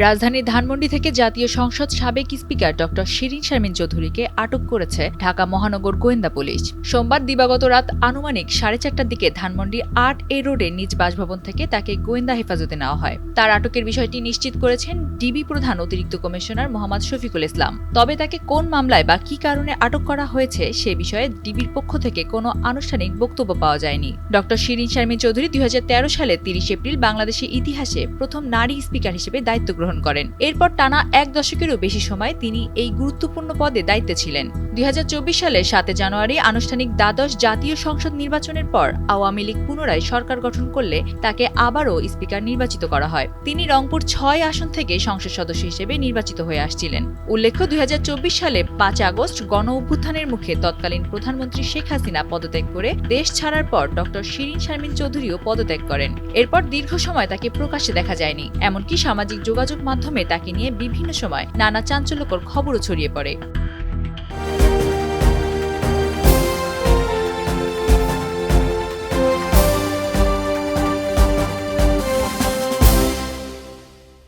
রাজধানীর ধানমন্ডি থেকে জাতীয় সংসদ সাবেক স্পিকার ডক্টর শিরীন শারমিন চৌধুরীকে আটক করেছে ঢাকা মহানগর গোয়েন্দা পুলিশ। সোমবার দিবাগত রাত আনুমানিক 4:30টার দিকে ধানমন্ডি 8A রোডে নিজ বাসভবন থেকে তাকে গোয়েন্দা হেফাজতে নেওয়া হয়। তার আটকের বিষয়টি নিশ্চিত করেছেন ডিবি প্রধান অতিরিক্ত কমিশনার মোহাম্মদ শফিকুল ইসলাম। তবে তাকে কোন মামলায় বা কী কারণে আটক করা হয়েছে সে বিষয়ে ডিবির পক্ষ থেকে কোনো আনুষ্ঠানিক বক্তব্য পাওয়া যায়নি। ডক্টর শিরীন শারমিন চৌধুরী 2013 সালে 30 এপ্রিল বাংলাদেশের ইতিহাসে প্রথম নারী স্পিকার হিসেবে দায়িত্ব গ্রহণ করেন। এরপর টানা 1 দশকেরও বেশি সময় তিনি এই গুরুত্বপূর্ণ পদে দায়িত্বে ছিলেন। 2024 সালের 7 জানুয়ারি আনুষ্ঠানিক দ্বাদশ জাতীয় সংসদ নির্বাচনের পর আওয়ামী লীগ পুনরায় সরকার গঠন করলে তাকে আবারও স্পিকার নির্বাচিত করা হয়। তিনি রংপুর 6 আসন থেকে সংসদ সদস্য হিসেবে নির্বাচিত হয়ে আসছিলেন। উল্লেখ্য, 2024 সালে 5 আগস্ট গণ অভ্যুত্থানের মুখে তৎকালীন প্রধানমন্ত্রী শেখ হাসিনা পদত্যাগ করে দেশ ছাড়ার পর ডক্টর শিরীন শারমিন চৌধুরীও পদত্যাগ করেন। এরপর দীর্ঘ সময় তাকে প্রকাশ্যে দেখা যায়নি, এমনকি সামাজিক যোগাযোগ মাধ্যমে তাকে নিয়ে বিভিন্ন সময় নানা চাঞ্চল্যকর খবরও ছড়িয়ে পড়ে।